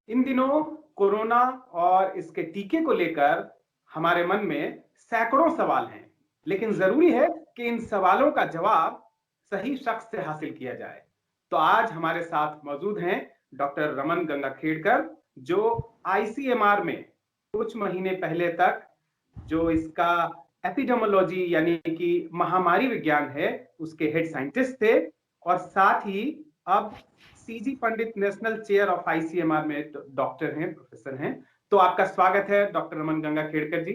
इन दिनों कोरोना और इसके टीके को लेकर हमारे मन में सैकड़ों सवाल हैं, लेकिन जरूरी है कि इन सवालों का जवाब सही शख्स से हासिल किया जाए। तो आज हमारे साथ मौजूद हैं डॉक्टर रमन गंगाखेड़कर, जो आईसीएमआर में कुछ महीने पहले तक जो इसका एपिडेमोलॉजी यानी कि महामारी विज्ञान है, उसके हेड साइंटिस्ट थे और साथ ही अब CG Pandit national chair of ICMR में डॉक्टर हैं, प्रोफेसर हैं। तो आपका स्वागत है डॉक्टर रमन गंगाखेड़कर जी।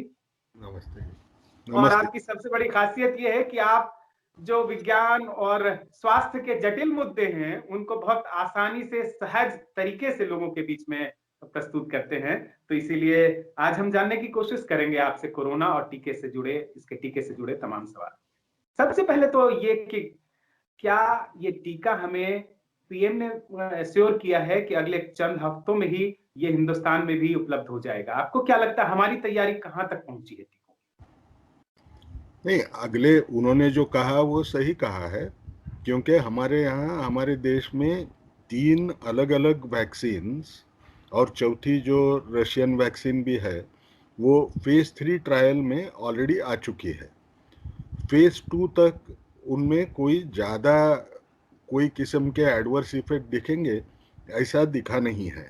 नमस्ते। और नमस्ते। आपकी सबसे बड़ी खासियत यह है कि आप जो विज्ञान और स्वास्थ्य के जटिल मुद्दे हैं उनको बहुत आसानी से सहज तरीके से लोगों के बीच में प्रस्तुत करते हैं। तो इसीलिए आज हम जानने की कोशिश करेंगे आपसे कोरोना और इसके टीके से जुड़े तमाम सवाल। सबसे पहले तो ये कि क्या ये टीका हमें पीएम ने एश्योर किया है कि अगले चंद हफ्तों में ही ये हिंदुस्तान में भी उपलब्ध हो जाएगा? आपको क्या लगता है हमारी तैयारी कहां तक पहुंची है? नहीं, अगले उन्होंने जो कहा वो सही कहा है, क्योंकि हमारे यहाँ हमारे देश में 3 अलग अलग वैक्सीन्स और चौथी जो रशियन वैक्सीन भी है वो फेज 3 ट्रायल में ऑलरेडी आ चुकी है। फेज 2 तक उनमें कोई किस्म के एडवर्स इफेक्ट दिखेंगे ऐसा दिखा नहीं है।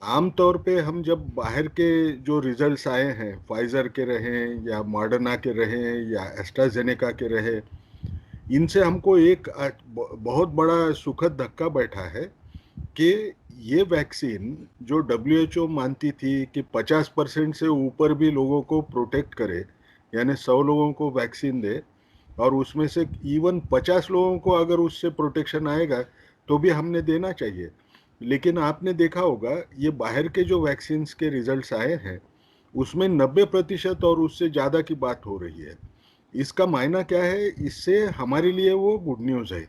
आमतौर पे हम जब बाहर के जो रिजल्ट्स आए हैं, फाइजर के रहें या मॉडर्ना के रहें या एस्ट्राजेनेका के रहे, इनसे हमको एक बहुत बड़ा सुखद धक्का बैठा है कि ये वैक्सीन जो डब्ल्यूएचओ मानती थी कि 50% से ऊपर भी लोगों को प्रोटेक्ट करे, यानी 100 लोगों को वैक्सीन दे और उसमें से इवन 50 लोगों को अगर उससे प्रोटेक्शन आएगा तो भी हमने देना चाहिए। लेकिन आपने देखा होगा ये बाहर के जो वैक्सीन्स के रिजल्ट्स आए हैं उसमें 90% और उससे ज़्यादा की बात हो रही है। इसका मायना क्या है? इससे हमारे लिए वो गुड न्यूज़ है।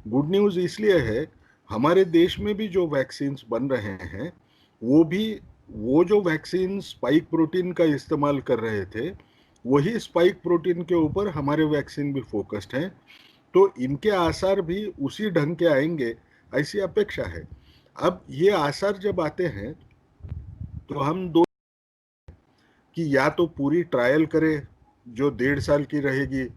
गुड न्यूज़ इसलिए है, हमारे देश में भी जो वैक्सीन्स बन रहे हैं वो जो वैक्सीन स्पाइक प्रोटीन का इस्तेमाल कर रहे थे वही स्पाइक प्रोटीन के ऊपर हमारे वैक्सीन भी फोकस्ड हैं, तो इनके आसार भी उसी ढंग के आएंगे ऐसी अपेक्षा है। अब ये आसार जब आते हैं तो हम दो कि या तो पूरी ट्रायल करें जो 1.5 साल की रहेगी।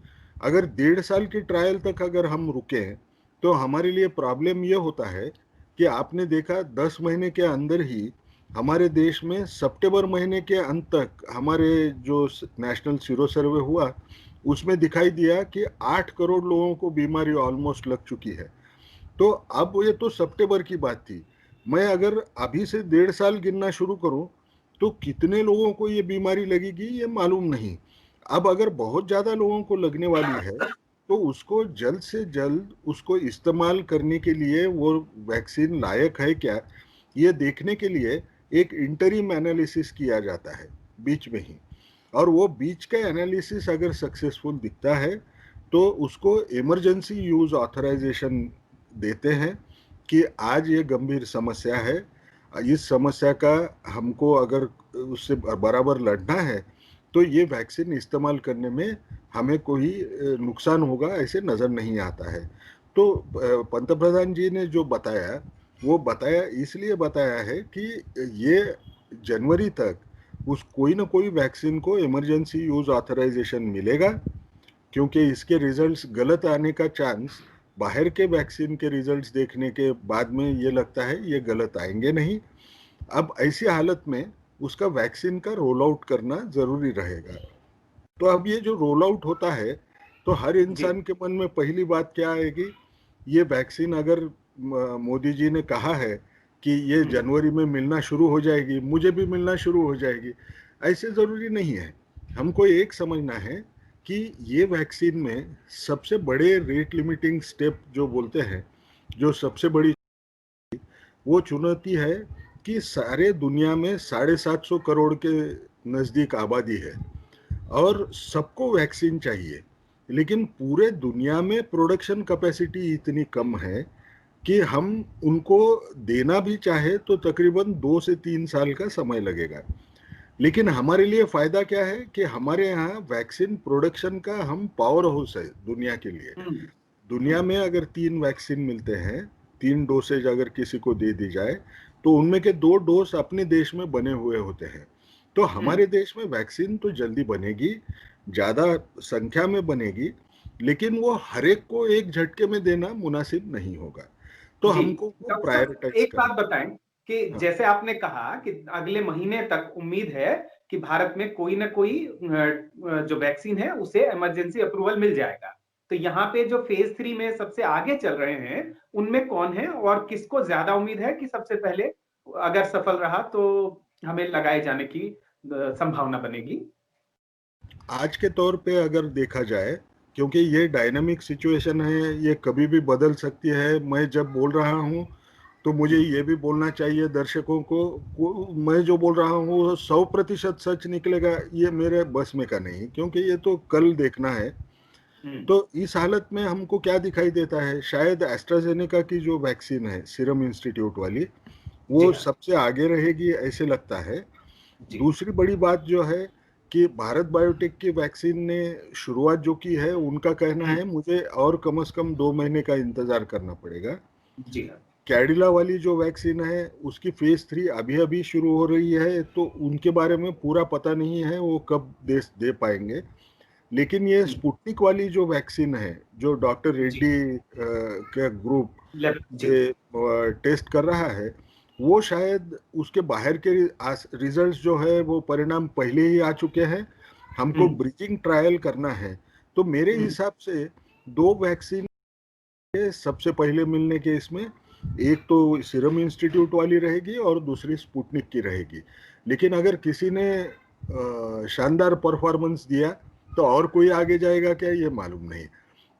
अगर 1.5 साल की ट्रायल तक अगर हम रुकें तो हमारे लिए प्रॉब्लम ये होता है कि आपने देखा 10 महीने के अंदर ही हमारे देश में सितंबर महीने के अंत तक हमारे जो नेशनल सीरो सर्वे हुआ उसमें दिखाई दिया कि 8 करोड़ लोगों को बीमारी ऑलमोस्ट लग चुकी है। तो अब ये तो सितंबर की बात थी। मैं अगर अभी से 1.5 साल गिनना शुरू करूं तो कितने लोगों को ये बीमारी लगेगी ये मालूम नहीं। अब अगर बहुत ज़्यादा लोगों को लगने वाली है तो उसको जल्द से जल्द उसको इस्तेमाल करने के लिए वो वैक्सीन लायक है क्या, ये देखने के लिए एक इंटरिम एनालिसिस किया जाता है बीच में ही। और वो बीच का एनालिसिस अगर सक्सेसफुल दिखता है तो उसको इमरजेंसी यूज ऑथराइजेशन देते हैं कि आज ये गंभीर समस्या है, इस समस्या का हमको अगर उससे बराबर लड़ना है तो ये वैक्सीन इस्तेमाल करने में हमें कोई नुकसान होगा ऐसे नज़र नहीं आता है। तो पंतप्रधान जी ने जो बताया वो इसलिए बताया है कि ये जनवरी तक कोई ना कोई वैक्सीन को इमरजेंसी यूज ऑथराइजेशन मिलेगा, क्योंकि इसके रिजल्ट्स गलत आने का चांस बाहर के वैक्सीन के रिजल्ट्स देखने के बाद में ये लगता है ये गलत आएंगे नहीं। अब ऐसी हालत में उसका वैक्सीन का रोल आउट करना जरूरी रहेगा। तो अब ये जो रोल आउट होता है तो हर इंसान के मन में पहली बात क्या आएगी, ये वैक्सीन अगर मोदी जी ने कहा है कि ये जनवरी में मिलना शुरू हो जाएगी, मुझे भी मिलना शुरू हो जाएगी, ऐसे ज़रूरी नहीं है। हमको एक समझना है कि ये वैक्सीन में सबसे बड़े रेट लिमिटिंग स्टेप जो बोलते हैं, जो सबसे बड़ी वो चुनौती है कि सारे दुनिया में 750 करोड़ के नज़दीक आबादी है और सबको वैक्सीन चाहिए, लेकिन पूरे दुनिया में प्रोडक्शन कैपेसिटी इतनी कम है कि हम उनको देना भी चाहे तो तकरीबन 2 से 3 साल का समय लगेगा। लेकिन हमारे लिए फ़ायदा क्या है कि हमारे यहाँ वैक्सीन प्रोडक्शन का हम पावर हाउस है दुनिया के लिए। दुनिया में अगर 3 वैक्सीन मिलते हैं, 3 डोसेज अगर किसी को दे दी जाए तो उनमें के 2 डोज अपने देश में बने हुए होते हैं। तो हमारे देश में वैक्सीन तो जल्दी बनेगी, ज़्यादा संख्या में बनेगी, लेकिन वो हर एक को एक झटके में देना मुनासिब नहीं होगा। तो जी, हमको वो डॉक्टर साहब प्रायोरिटाइज एक बात करना। बताएं कि हाँ, जैसे आपने कहा कि अगले महीने तक उम्मीद है कि भारत में कोई ना कोई जो वैक्सीन है उसे इमरजेंसी अप्रूवल मिल जाएगा। तो यहाँ पे जो फेज 3 में सबसे आगे चल रहे हैं, उनमें कौन है और किसको ज्यादा उम्मीद है कि सबसे पहले अगर सफल रहा तो हमें लगाए जाने की संभावना बनेगी? आज के तौर पे अगर देखा जाए, क्योंकि ये डायनामिक सिचुएशन है, ये कभी भी बदल सकती है। मैं जब बोल रहा हूँ तो मुझे ये भी बोलना चाहिए दर्शकों को मैं जो बोल रहा हूँ वो 100% सच निकलेगा, ये मेरे बस में का नहीं, क्योंकि ये तो कल देखना है। हम्म, तो इस हालत में हमको क्या दिखाई देता है, शायद एस्ट्राजेनेका की जो वैक्सीन है सीरम इंस्टीट्यूट वाली, जी वो हाँ, सबसे आगे रहेगी ऐसे लगता है। जी, दूसरी बड़ी बात जो है कि भारत बायोटेक की वैक्सीन ने शुरुआत जो की है, उनका कहना है मुझे और कम से कम 2 महीने का इंतजार करना पड़ेगा। जी हाँ, कैडिला वाली जो वैक्सीन है उसकी फेज 3 अभी अभी शुरू हो रही है, तो उनके बारे में पूरा पता नहीं है वो कब देश दे पाएंगे। लेकिन ये हम्म, स्पुतनिक वाली जो वैक्सीन है, जो डॉक्टर जी, रेड्डी के ग्रुप जी, ये टेस्ट कर रहा है, वो शायद उसके बाहर के रिजल्ट्स जो है वो परिणाम पहले ही आ चुके हैं। हमको हम्म, ब्रिजिंग ट्रायल करना है। तो मेरे हम्म, हिसाब से 2 वैक्सीन सबसे पहले मिलने के इसमें, एक तो सीरम इंस्टीट्यूट वाली रहेगी और दूसरी स्पुतनिक की रहेगी। लेकिन अगर किसी ने शानदार परफॉर्मेंस दिया तो और कोई आगे जाएगा क्या, ये मालूम नहीं।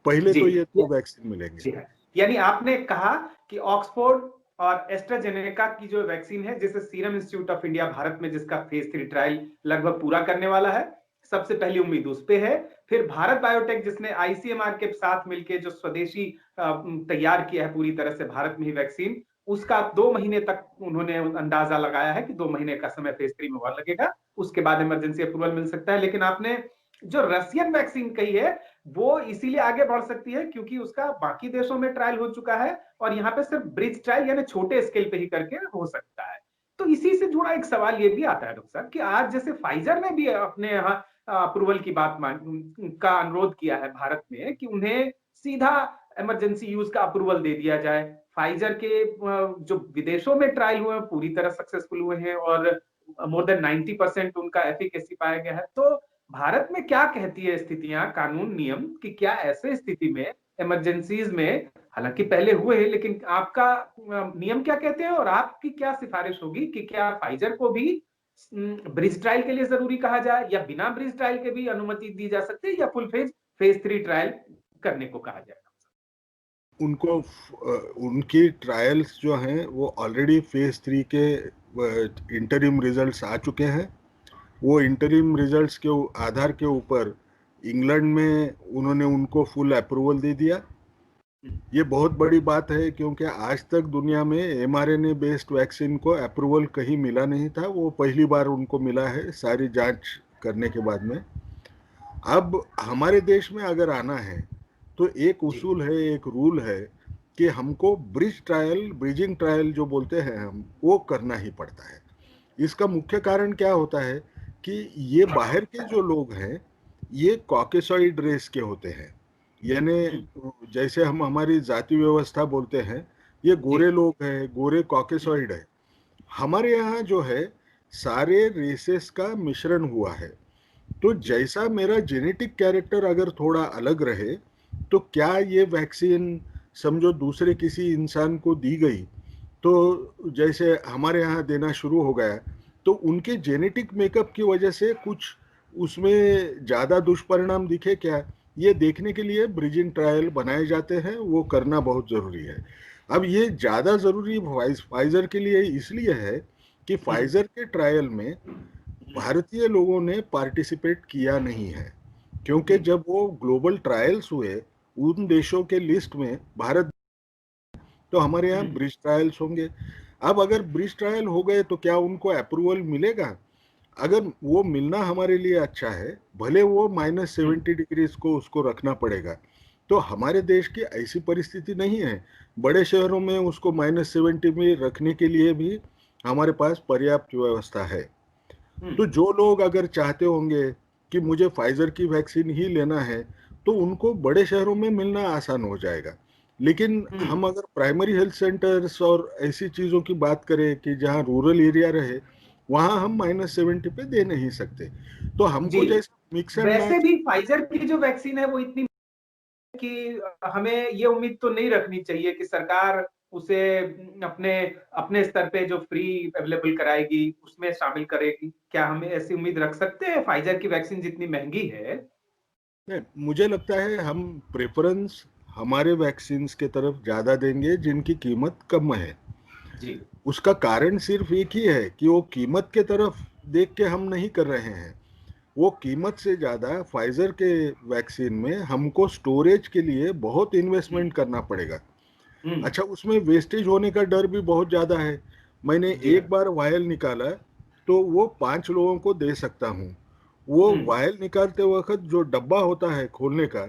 पहले जी, तो ये 2 वैक्सीन मिलेंगे। जी हाँ। यानी आपने कहा कि ऑक्सफोर्ड और एस्ट्राजेनेका की जो वैक्सीन है, जिसे serum institute of India Bharat में जिसका फेज 3 ट्रायल लगभग पूरा करने वाला है, सबसे पहली उम्मीद उस पे है। फिर भारत बायोटेक जिसने आईसीएमआर के साथ मिलकर जो स्वदेशी तैयार किया है पूरी तरह से भारत में ही वैक्सीन, उसका 2 महीने तक उन्होंने अंदाजा लगाया है कि 2 महीने का समय फेज 3 में और लगेगा, उसके बाद इमरजेंसी अप्रूवल मिल सकता है। लेकिन आपने जो रशियन वैक्सीन कही है, वो इसीलिए आगे बढ़ सकती है क्योंकि उसका बाकी देशों में ट्रायल हो चुका है और यहाँ पे सिर्फ ब्रिज ट्रायल यानी छोटे स्केल पे ही करके हो सकता है। तो इसी से जुड़ा एक सवाल ये भी आता है डॉक्टर साहब कि आज जैसे फाइजर ने भी अपने यहाँ अप्रूवल की बात का अनुरोध किया है भारत में कि उन्हें सीधा इमरजेंसी यूज का अप्रूवल दे दिया जाए। फाइजर के जो विदेशों में ट्रायल हुए हैं पूरी तरह सक्सेसफुल हुए हैं और मोर देन 90% उनका एफिकेसी पाया गया है। तो भारत में क्या कहती है स्थितियां, कानून, नियम कि क्या ऐसे स्थिति में इमरजेंसीज में, हालांकि पहले हुए हैं, लेकिन आपका नियम क्या कहते हैं और आपकी क्या सिफारिश होगी कि क्या फाइजर को भी ब्रिज ट्रायल के लिए जरूरी कहा जाए या बिना ब्रिज ट्रायल के भी अनुमति दी जा सकती है या फुल फेज 3 ट्रायल करने को कहा जाए? उनको उनकी ट्रायल्स जो हैं वो ऑलरेडी फेज 3 के इंटरिम रिजल्ट्स आ चुके हैं। वो इंटरिम रिजल्ट्स के आधार के ऊपर इंग्लैंड में उन्होंने उनको फुल अप्रूवल दे दिया। ये बहुत बड़ी बात है, क्योंकि आज तक दुनिया में एमआरएनए बेस्ड वैक्सीन को अप्रूवल कहीं मिला नहीं था, वो पहली बार उनको मिला है सारी जांच करने के बाद में। अब हमारे देश में अगर आना है तो एक जी, उसूल है, एक रूल है कि हमको ब्रिजिंग ट्रायल जो बोलते हैं हम, वो करना ही पड़ता है। इसका मुख्य कारण क्या होता है कि ये बाहर के जो लोग हैं, ये कॉकेसॉइड रेस के होते हैं। हम्म, यानी जैसे हम हमारी जाति व्यवस्था बोलते हैं, ये जी, गोरे लोग हैं, गोरे कॉकेसॉइड है। हमारे यहाँ जो है सारे रेसेस का मिश्रण हुआ है। तो जी, जैसा मेरा जेनेटिक कैरेक्टर अगर थोड़ा अलग रहे, तो क्या ये वैक्सीन समझो दूसरे किसी इंसान को दी गई, तो जैसे हमारे यहाँ देना शुरू हो गया, तो उनके जेनेटिक मेकअप की वजह से कुछ उसमें ज़्यादा दुष्परिणाम दिखे क्या, ये देखने के लिए ब्रिजिंग ट्रायल बनाए जाते हैं, वो करना बहुत ज़रूरी है। अब ये ज़्यादा ज़रूरी फाइज़र के लिए इसलिए है कि हम्म, फाइज़र के ट्रायल में भारतीय लोगों ने पार्टिसिपेट किया नहीं है, क्योंकि हम्म, जब वो ग्लोबल ट्रायल्स हुए उन देशों के लिस्ट में भारत, तो हमारे यहाँ हम्म, ब्रिज ट्रायल्स होंगे। अब अगर ब्रिज ट्रायल हो गए तो क्या उनको अप्रूवल मिलेगा? अगर वो मिलना हमारे लिए अच्छा है, भले वो -70 डिग्रीज को उसको रखना पड़ेगा। तो हमारे देश की ऐसी परिस्थिति नहीं है। बड़े शहरों में उसको -70 में रखने के लिए भी हमारे पास पर्याप्त व्यवस्था है। तो जो लोग अगर चाहते होंगे कि मुझे फाइजर की वैक्सीन ही लेना है, तो उनको बड़े शहरों में मिलना आसान हो जाएगा। लेकिन हम अगर प्राइमरी हेल्थ सेंटर्स और ऐसी चीजों की बात करें कि जहाँ रूरल एरिया रहे, वहां हम -70 पे दे नहीं सकते। तो हमको जी, जैसे मिक्स एंड वैसे मैच। भी फाइजर की जो वैक्सीन है वो इतनी कि हमें ये उम्मीद तो नहीं रखनी चाहिए कि सरकार उसे अपने अपने स्तर पे जो फ्री अवेलेबल कराएगी, उसमें शामिल करेगी। क्या हमें ऐसी उम्मीद रख सकते हैं फाइजर की वैक्सीन जितनी महँगी है? नहीं, मुझे लगता है हम प्रेफरेंस हमारे वैक्सीन्स के तरफ ज्यादा देंगे जिनकी कीमत कम है। जी। उसका कारण सिर्फ एक ही है कि वो कीमत के तरफ देख के हम नहीं कर रहे हैं। वो कीमत से ज्यादा फाइजर के वैक्सीन में हमको स्टोरेज के लिए बहुत हुँ, इन्वेस्टमेंट करना पड़ेगा। हुँ, अच्छा, उसमें वेस्टेज होने का डर भी बहुत ज्यादा है। मैंने जी हाँ। एक बार वायल निकाला तो वो 5 लोगों को दे सकता हूँ। वो हुँ, वायल निकालते वक्त जो डब्बा होता है खोलने का,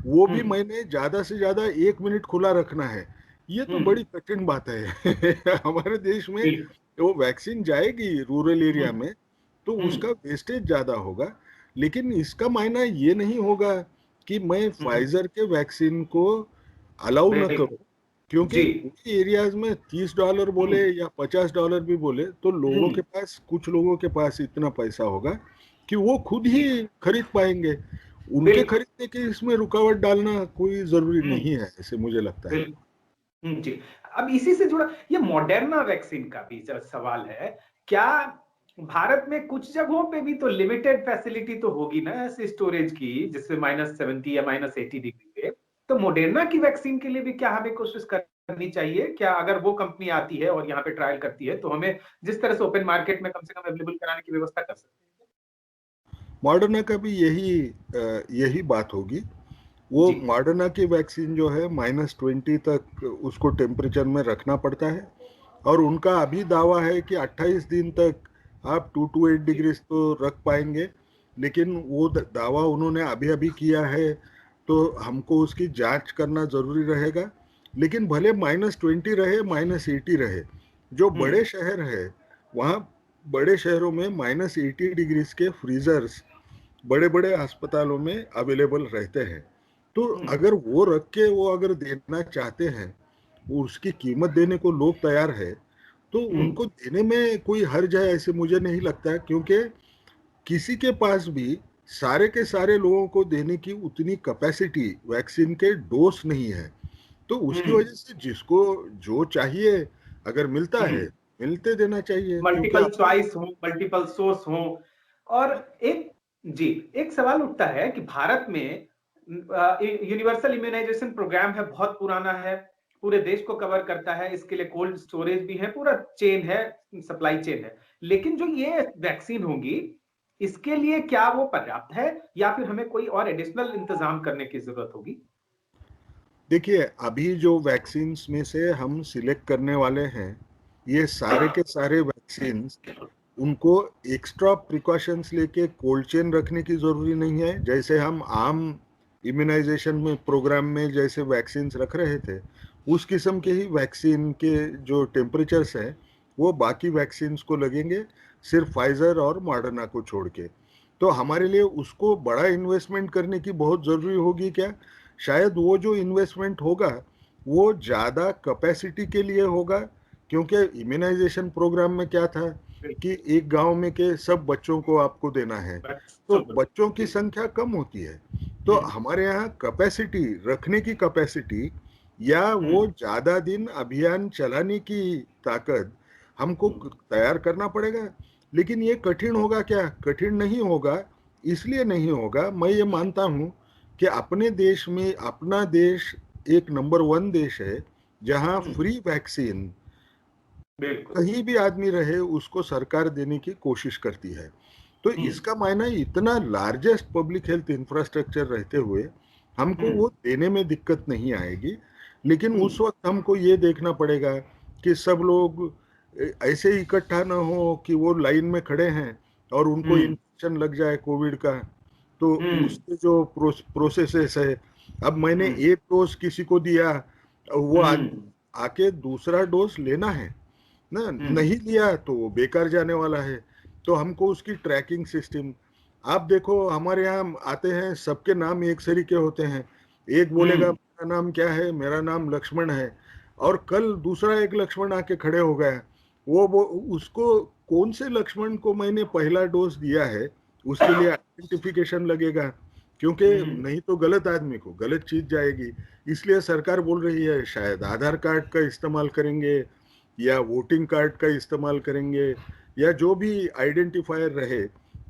वो हुँ, भी मैंने ज्यादा से ज्यादा 1 मिनट खुला रखना है। ये तो हुँ, बड़ी कठिन बात है। हमारे देश में बिल्कुल। वो वैक्सीन जाएगी रूरल हुँ, एरिया में, तो हुँ, उसका वेस्टेज ज्यादा होगा। लेकिन इसका मायना ये नहीं होगा कि मैं हुँ, फाइजर के वैक्सीन को अलाउ न बिल्कुल। करूं, क्योंकि जी। कुछ एरियाज में $30 बोले हुँ, या $50 भी बोले तो लोगों हुँ, के पास, कुछ लोगों के पास इतना पैसा होगा कि वो खुद जी, ही खरीद पाएंगे। उनके बिल्कुल। खरीदने के इसमें रुकावट डालना कोई जरूरी हुँ, नहीं है, ऐसे मुझे लगता है। बिल्कुल। जी। अब इसी से जुड़ा ये मॉडर्ना वैक्सीन का भी सवाल है। क्या भारत में कुछ जगहों पे भी तो लिमिटेड फैसिलिटी तो होगी ना ऐसे स्टोरेज की, जिससे -70 या -80 डिग्री पे? तो मॉडर्ना की वैक्सीन के लिए भी क्या हमें कोशिश करनी चाहिए? क्या अगर वो कंपनी आती है और यहाँ पे ट्रायल करती है, तो हमें जिस तरह से ओपन मार्केट में कम से कम अवेलेबल कराने की व्यवस्था कर सकते हैं? मॉडर्ना का भी यही बात होगी। वो जी। मॉडर्ना की वैक्सीन जो है -20 तक उसको टेम्परेचर में रखना पड़ता है। और उनका अभी दावा है कि 28 दिन तक आप 2 to 8 जी। डिग्री तो रख पाएंगे। लेकिन वो दावा उन्होंने अभी अभी किया है, तो हमको उसकी जांच करना जरूरी रहेगा। लेकिन भले -20 रहे, -80 रहे, जो हुँ, बड़े शहर है वहाँ, बड़े शहरों में -80 डिग्रीज के फ्रीजर्स बड़े बड़े अस्पतालों में अवेलेबल रहते हैं। तो हुँ, अगर वो रख के वो अगर देना चाहते हैं, उसकी कीमत देने को लोग तैयार है, तो हुँ, उनको देने में कोई हर्ज है ऐसे मुझे नहीं लगता। क्योंकि किसी के पास भी सारे के सारे लोगों को देने की उतनी कैपेसिटी वैक्सीन के डोज नहीं है। तो उसकी हुँ, वजह से जिसको जो चाहिए अगर मिलता है, हुँ। मिलते देना चाहिए, क्योंकि मल्टीपल चॉइस हो, मल्टीपल सोर्स हो। और एक जी, एक सवाल उठता है कि भारत में यूनिवर्सल इम्यूनाइजेशन प्रोग्राम है, बहुत पुराना है, पूरे देश को कवर करता है, इसके लिए कोल्ड स्टोरेज भी है, पूरा चेन है, सप्लाई चेन है। लेकिन जो ये वैक्सीन होगी, इसके लिए क्या वो पर्याप्त है या फिर हमें कोई और एडिशनल इंतजाम करने की जरूरत होगी? देखिए, अभी जो वैक्सीन्स में से हम सिलेक्ट करने वाले हैं, ये सारे के सारे वैक्सीन्स, उनको एक्स्ट्रा प्रिकॉशंस लेके कोल्ड चेन रखने की ज़रूरी नहीं है। जैसे हम आम इम्यूनाइजेशन में प्रोग्राम में जैसे वैक्सीन्स रख रहे थे, उस किस्म के ही वैक्सीन के जो टेम्परेचर्स हैं, वो बाकी वैक्सीन्स को लगेंगे, सिर्फ फाइज़र और मॉडर्ना को छोड़ के। तो हमारे लिए उसको बड़ा इन्वेस्टमेंट करने की बहुत ज़रूरी होगी क्या? शायद वो जो इन्वेस्टमेंट होगा, वो ज़्यादा कैपेसिटी के लिए होगा। क्योंकि इम्यूनाइजेशन प्रोग्राम में क्या था कि एक गांव में के सब बच्चों को आपको देना है, तो बच्चों को बच्चों की जी। संख्या कम होती है। तो हुँ, हमारे यहाँ कैपेसिटी, रखने की कैपेसिटी या हुँ, वो ज्यादा दिन अभियान चलाने की ताकत हमको हुँ, तैयार करना पड़ेगा। लेकिन ये कठिन होगा क्या? कठिन नहीं होगा। इसलिए नहीं होगा, मैं ये मानता हूँ कि अपने देश में, अपना देश एक नंबर 1 देश है जहाँ हुँ, फ्री वैक्सीन बिल्कुल। कहीं भी आदमी रहे उसको सरकार देने की कोशिश करती है। तो हुँ, इसका मायना इतना लार्जेस्ट पब्लिक हेल्थ इंफ्रास्ट्रक्चर रहते हुए हमको हुँ, वो देने में दिक्कत नहीं आएगी। लेकिन हुँ, उस वक्त हमको ये देखना पड़ेगा कि सब लोग ऐसे ही इकट्ठा ना हो कि वो लाइन में खड़े हैं और उनको हुँ, इन्फेक्शन लग जाए कोविड का। तो हुँ, उसके जो प्रोसेसेस है, अब मैंने हुँ, एक डोज किसी को दिया, वो हुँ, आके दूसरा डोज लेना है, ना, नहीं लिया तो वो बेकार जाने वाला है। तो हमको उसकी ट्रैकिंग सिस्टम, आप देखो हमारे यहाँ आते हैं, सबके नाम एक सरी के होते हैं। एक बोलेगा मेरा नाम क्या है, मेरा नाम लक्ष्मण है, और कल दूसरा एक लक्ष्मण आके खड़े हो गया। वो उसको कौन से लक्ष्मण को मैंने पहला डोज दिया है उसके लिए आइडेंटिफिकेशन लगेगा, क्योंकि नहीं तो गलत आदमी को गलत चीज जाएगी। इसलिए सरकार बोल रही है शायद आधार कार्ड का इस्तेमाल करेंगे या वोटिंग कार्ड का इस्तेमाल करेंगे या जो भी आइडेंटिफायर रहे,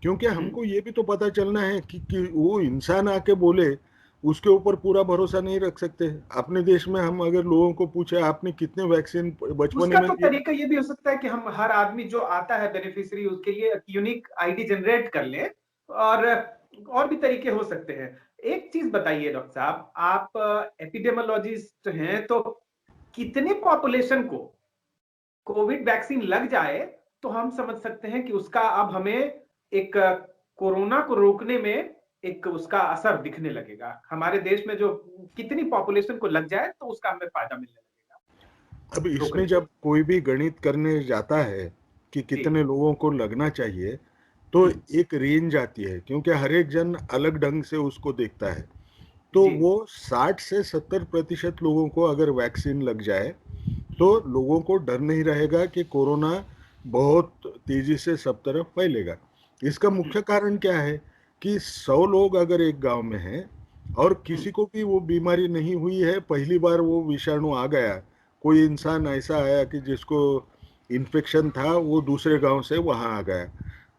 क्योंकि हमको ये भी तो पता चलना है कि वो इंसान आके बोले, उसके ऊपर पूरा भरोसा नहीं रख सकते। अपने देश में हम अगर लोगों को पूछे आपने कितने वैक्सीन बचपन उसका में तो लिए, तरीका ये भी हो सकता है कि हम हर आदमी जो आता है बेनिफिशियरी उसके लिए यूनिक आईडी जनरेट कर ले, और भी तरीके हो सकते हैं। एक चीज बताइए डॉक्टर साहब, आप एपिडेमियोलॉजिस्ट हैं, तो कितने पॉपुलेशन को कोविड वैक्सीन लग जाए तो हम समझ सकते हैं कि उसका अब हमें एक कोरोना को रोकने में एक उसका असर दिखने लगेगा? हमारे देश में जो कितनी पॉपुलेशन को लग जाए तो उसका हमें फायदा मिलने लगेगा अब इसमें रोकने? जब कोई भी गणित करने जाता है कि जी कितने लोगों को लगना चाहिए, तो हम्म, एक रेंज आती है, क्योंकि हर एक जन अलग ढंग से उसको देखता है। तो जी वो 60 से 70% लोगों को अगर वैक्सीन लग जाए तो लोगों को डर नहीं रहेगा कि कोरोना बहुत तेजी से सब तरफ फैलेगा। इसका मुख्य कारण क्या है कि 100 लोग अगर एक गांव में हैं और किसी को भी वो बीमारी नहीं हुई है, पहली बार वो विषाणु आ गया, कोई इंसान ऐसा आया कि जिसको इन्फेक्शन था, वो दूसरे गांव से वहां आ गया,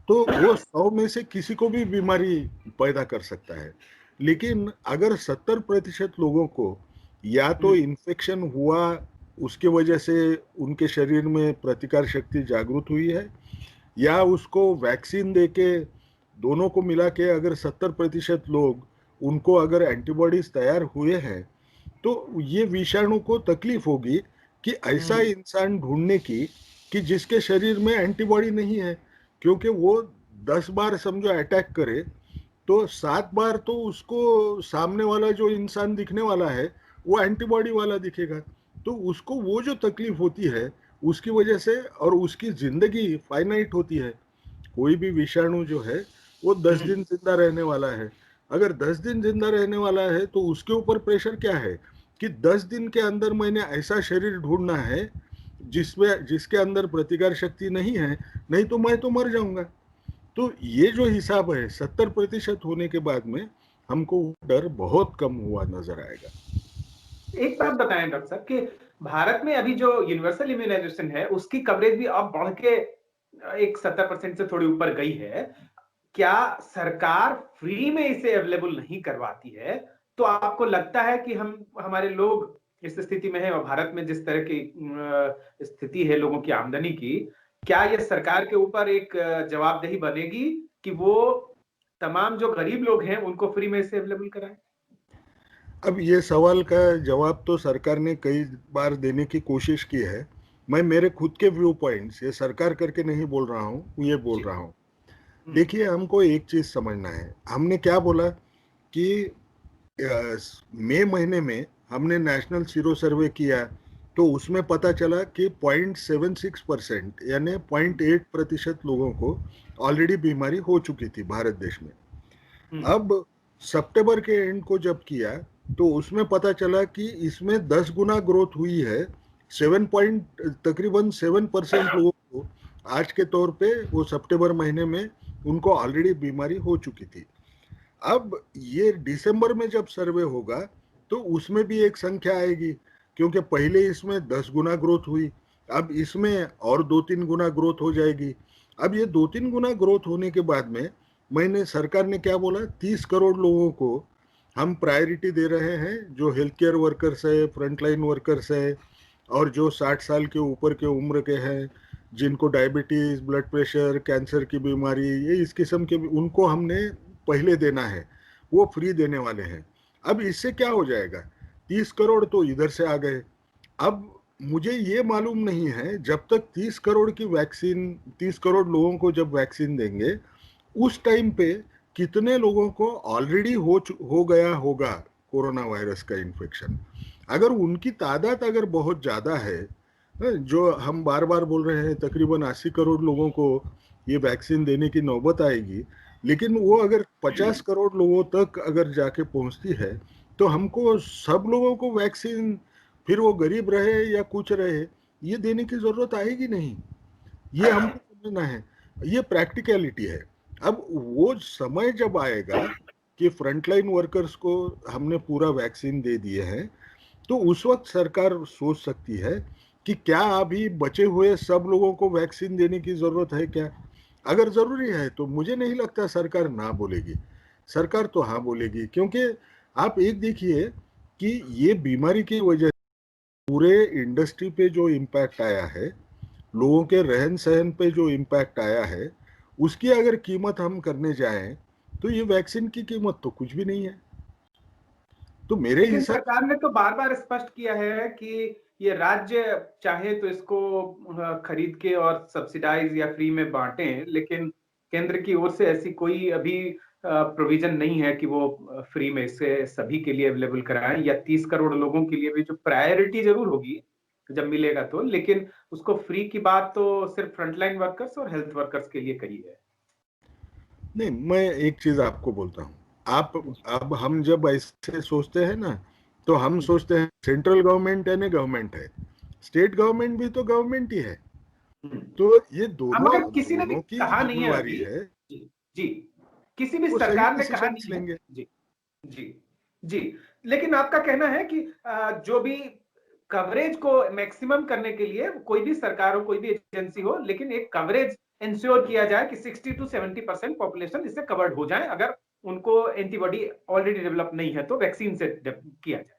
तो वो 100 में से किसी को भी बीमारी पैदा कर सकता है। लेकिन अगर 70% लोगों को या तो इन्फेक्शन हुआ, उसके वजह से उनके शरीर में प्रतिकार शक्ति जागृत हुई है, या उसको वैक्सीन देके, दोनों को मिला के अगर 70% लोग, उनको अगर एंटीबॉडीज तैयार हुए हैं, तो ये विषाणु को तकलीफ होगी कि ऐसा इंसान ढूंढने की कि जिसके शरीर में एंटीबॉडी नहीं है, क्योंकि वो 10 बार समझो अटैक करे तो 7 बार तो उसको सामने वाला जो इंसान दिखने वाला है वो एंटीबॉडी वाला दिखेगा। तो उसको वो जो तकलीफ होती है उसकी वजह से, और उसकी जिंदगी फाइनाइट होती है। कोई भी विषाणु जो है वो 10 दिन जिंदा रहने वाला है। अगर 10 दिन जिंदा रहने वाला है तो उसके ऊपर प्रेशर क्या है कि 10 दिन के अंदर मैंने ऐसा शरीर ढूंढना है जिसमें जिसके अंदर प्रतिकार शक्ति नहीं है, नहीं तो मैं तो मर जाऊंगा। तो ये जो हिसाब है 70% होने के बाद में हमको डर बहुत कम हुआ नजर आएगा। एक बात बताएं डॉक्टर साहब कि भारत में अभी जो यूनिवर्सल इम्यूनाइजेशन है उसकी कवरेज भी अब बढ़ के एक 70% से थोड़ी ऊपर गई है। क्या सरकार फ्री में इसे अवेलेबल नहीं करवाती है तो आपको लगता है कि हम हमारे लोग इस स्थिति में है, और भारत में जिस तरह की स्थिति है लोगों की आमदनी की, क्या ये सरकार के ऊपर एक जवाबदेही बनेगी कि वो तमाम जो गरीब लोग हैं उनको फ्री में इसे अवेलेबल कराए? अब ये सवाल का जवाब तो सरकार ने कई बार देने की कोशिश की है। मैं मेरे खुद के व्यू पॉइंट्स, ये सरकार करके नहीं बोल रहा हूँ, ये बोल जी रहा हूँ। देखिए, हमको एक चीज समझना है। हमने क्या बोला कि मई महीने में हमने नेशनल सीरो सर्वे किया, तो उसमें पता चला कि 0.76% यानी 0.8% लोगों को ऑलरेडी बीमारी हो चुकी थी भारत देश में। अब सितंबर के एंड को जब किया तो उसमें पता चला कि इसमें 10 गुना ग्रोथ हुई है। तकरीबन 7% लोगों को आज के तौर पे वो सितंबर महीने में उनको ऑलरेडी बीमारी हो चुकी थी। अब ये दिसंबर में जब सर्वे होगा तो उसमें भी एक संख्या आएगी, क्योंकि पहले इसमें 10 गुना ग्रोथ हुई, अब इसमें और 2-3 गुना ग्रोथ हो जाएगी। अब ये 2-3 गुना ग्रोथ होने के बाद में मैंने, सरकार ने क्या बोला, 30 करोड़ लोगों को हम प्रायोरिटी दे रहे हैं, जो हेल्थ केयर वर्कर्स है, फ्रंटलाइन वर्कर्स है, और जो 60 साल के ऊपर के उम्र के हैं, जिनको डायबिटीज, ब्लड प्रेशर, कैंसर की बीमारी, ये इस किस्म के, उनको हमने पहले देना है, वो फ्री देने वाले हैं। अब इससे क्या हो जाएगा, 30 करोड़ तो इधर से आ गए। अब मुझे ये मालूम नहीं है जब तक 30 करोड़ की वैक्सीन, 30 करोड़ लोगों को जब वैक्सीन देंगे उस टाइम पे कितने लोगों को ऑलरेडी हो गया होगा कोरोना वायरस का इन्फेक्शन। अगर उनकी तादाद अगर बहुत ज़्यादा है जो हम बार बार बोल रहे हैं तकरीबन 80 करोड़ लोगों को ये वैक्सीन देने की नौबत आएगी, लेकिन वो अगर 50 करोड़ लोगों तक अगर जाके पहुंचती है तो हमको सब लोगों को वैक्सीन, फिर वो गरीब रहे या कुछ रहे, ये देने की जरूरत आएगी नहीं। ये हमको समझना है, ये प्रैक्टिकलिटी है। अब वो समय जब आएगा कि फ्रंटलाइन वर्कर्स को हमने पूरा वैक्सीन दे दिए हैं, तो उस वक्त सरकार सोच सकती है कि क्या अभी बचे हुए सब लोगों को वैक्सीन देने की जरूरत है क्या। अगर जरूरी है तो मुझे नहीं लगता सरकार ना बोलेगी, सरकार तो हाँ बोलेगी। क्योंकि आप एक देखिए कि ये बीमारी की वजह पूरे इंडस्ट्री पे जो इम्पैक्ट आया है, लोगों के रहन सहन पे जो इम्पैक्ट आया है, उसकी अगर कीमत हम करने जाएं तो ये वैक्सीन की कीमत तो कुछ भी नहीं है। तो मेरे लेकिन हिसाब सरकार ने तो बार बार स्पष्ट किया है कि ये राज्य चाहे तो इसको खरीद के और सब्सिडाइज या फ्री में बांटें, लेकिन केंद्र की ओर से ऐसी कोई अभी प्रोविजन नहीं है कि वो फ्री में इसे सभी के लिए अवेलेबल कराएं, या 30 करोड़ लोगों के लिए भी जो प्रायोरिटी जरूर होगी जब मिलेगा तो, लेकिन उसको फ्री की बात तो सिर्फ फ्रंटलाइन वर्कर्स और हेल्थ वर्कर्स के लिए कही है। नहीं, मैं एक चीज आपको बोलता हूँ। आप अब हम जब ऐसे सोचते हैं ना, तो हम सोचते हैं सेंट्रल गवर्नमेंट है ना गवर्नमेंट है, स्टेट गवर्नमेंट भी तो गवर्नमेंट ही है। तो ये हाँ, दोनों मगर किसी ने भी दोनों की कहा नहीं है जिम्मेवारी अभी। है, जी जी, किसी भी वो सही सरकार ने कहा डिसीजंस नहीं है। लेंगे। जी जी जी, लेकिन आपका कहना है कि जो भी कवरेज को मैक्सिमम करने के लिए कोई भी सरकार हो, कोई भी एजेंसी हो, लेकिन एक कवरेज इंश्योर किया जाए कि 60 to 70% पॉपुलेशन इससे कवर्ड हो जाए, अगर उनको एंटीबॉडी ऑलरेडी डेवलप नहीं है तो वैक्सीन से किया जाए।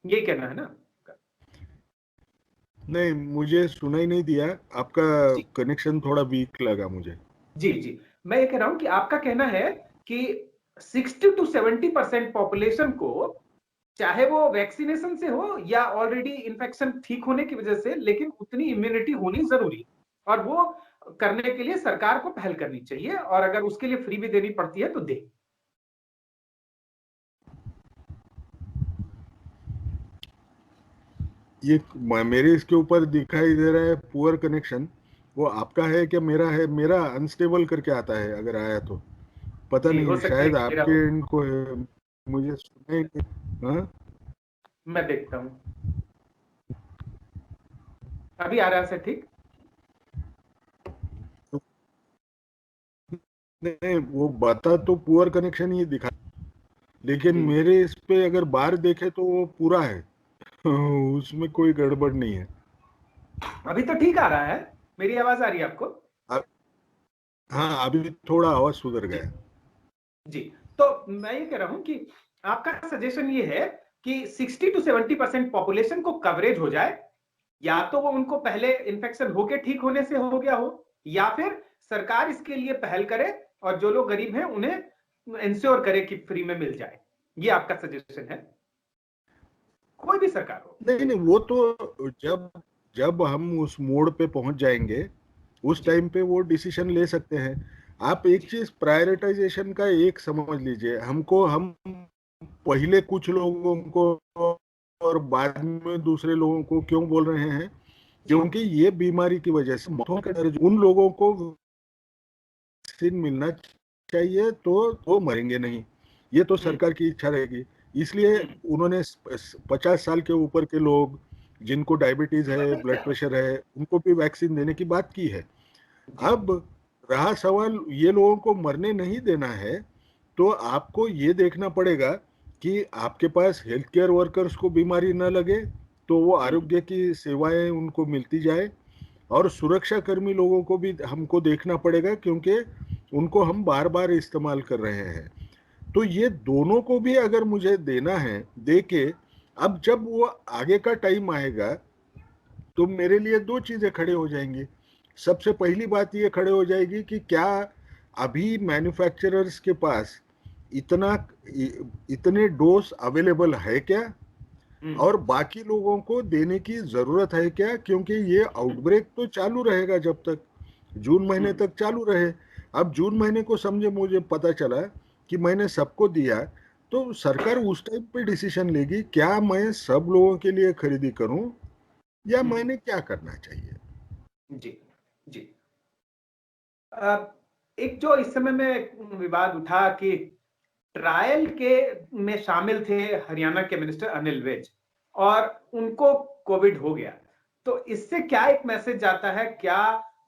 ये कहना है ना? नहीं, मुझे सुनाई नहीं दिया, आपका जी कनेक्शन थोड़ा वीक लगा मुझे। जी जी, मैं ये कह रहा हूं कि आपका कहना है कि 60 to 70% पॉपुलेशन को, चाहे वो वैक्सीनेशन से हो या ऑलरेडी इन्फेक्शन ठीक होने की वजह से, लेकिन उतनी इम्यूनिटी होनी जरूरी, और वो करने के लिए सरकार को पहल करनी चाहिए, और अगर उसके लिए फ्री भी देनी पड़ती है तो दे। ये मेरे इसके ऊपर दिखाई दे रहा है पुअर कनेक्शन। वो आपका है कि मेरा है? मेरा अनस्टेबल करके आता है, अगर आया तो पता जी, हो नहीं, सकता है शायद कि मेरा आपके हो। एंड को है, मुझे सुनाई नहीं। हाँ, मैं देखता हूं, अभी आ रहा है सर ठीक? नहीं, वो बता तो पुअर कनेक्शन ही दिखा, लेकिन जी मेरे इस पे अगर बाहर देखे तो वो पूरा है। उसमें कोई गड़बड़ नहीं है। अभी तो ठीक आ रहा है, मेरी आवाज आ रही है आपको? अब हाँ, अभी थोड़ा आवाज सुधर जी गया। जी, तो मैं ये कह रहा हूं कि आपका सजेशन ये है कि 60 to 70% पॉपुलेशन को कवरेज हो जाए, या तो वो उनको पहले इन्फेक्शन होके ठीक होने से हो गया हो, या फिर सरकार इसके लिए पहल करे और जो लोग गरीब हैं उन्हें इंश्योर करे कि फ्री में मिल जाए। ये आपका सजेशन है, कोई भी सरकार हो? नहीं नहीं, वो तो जब जब हम उस मोड़ पे पहुंच जाएंगे, उस जी टाइम पे वो डिसीजन ले सकते हैं। आप एक जी चीज प्रायोरिटाइजेशन का एक समझ लीजिए, हमको हम पहले कुछ लोगों को और बाद में दूसरे लोगों को क्यों बोल रहे हैं? जी क्योंकि ये बीमारी की वजह से मौतों के दर, उन लोगों को वैक्सीन मिलना चाहिए तो वो मरेंगे नहीं। ये तो हम्म सरकार की इच्छा रहेगी। इसलिए हम्म उन्होंने 50 साल के ऊपर के लोग, जिनको डायबिटीज है, ब्लड प्रेशर है, उनको भी वैक्सीन देने की बात की है। जी अब रहा सवाल, ये लोगों को मरने नहीं देना है, तो आपको ये देखना पड़ेगा कि आपके पास हेल्थ केयर वर्कर्स को बीमारी न लगे, तो वो हम्म आरोग्य की सेवाएं उनको मिलती जाए। और सुरक्षा कर्मी लोगों को भी हमको देखना पड़ेगा, क्योंकि उनको हम बार बार इस्तेमाल कर रहे हैं। तो ये दोनों को भी अगर मुझे देना है, दे के अब जब वो आगे का टाइम आएगा, तो मेरे लिए दो चीजें खड़े हो जाएंगी। सबसे पहली बात ये खड़े हो जाएगी कि क्या अभी मैन्युफैक्चरर्स के पास इतना इतने डोज अवेलेबल है क्या, हम्म और बाकी लोगों को देने की जरूरत है क्या। क्योंकि ये आउटब्रेक तो चालू रहेगा जब तक, जून महीने हम्म तक चालू रहे। अब जून महीने को समझे, मुझे पता चला कि मैंने सबको दिया, तो सरकार उस टाइम पे डिसीजन लेगी क्या मैं सब लोगों के लिए खरीदी करूं या मैंने क्या करना चाहिए। जी जी। एक जो इस समय में विवाद उठा कि ट्रायल के में शामिल थे हरियाणा के मिनिस्टर अनिल विज और उनको कोविड हो गया, तो इससे क्या एक मैसेज जाता है, क्या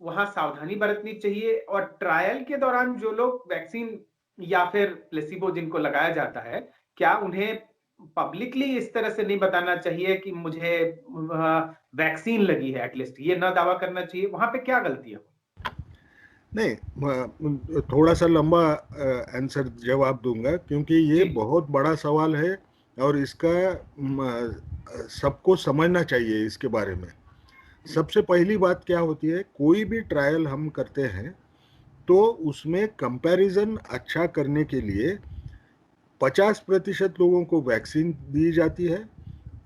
वहां सावधानी बरतनी चाहिए और ट्रायल के दौरान जो लोग वैक्सीन या फिर प्लेसिबो जिनको लगाया जाता है, क्या उन्हें पब्लिकली इस तरह से नहीं बताना चाहिए कि मुझे वैक्सीन लगी है, एटलीस्ट ये ना दावा करना चाहिए, वहां पे क्या गलती है? नहीं, थोड़ा सा लंबा आंसर जवाब दूंगा क्योंकि ये जी बहुत बड़ा सवाल है और इसका सबको समझना चाहिए इसके बारे में। सबसे पहली बात क्या होती है, कोई भी ट्रायल हम करते हैं तो उसमें कंपैरिजन अच्छा करने के लिए 50% लोगों को वैक्सीन दी जाती है,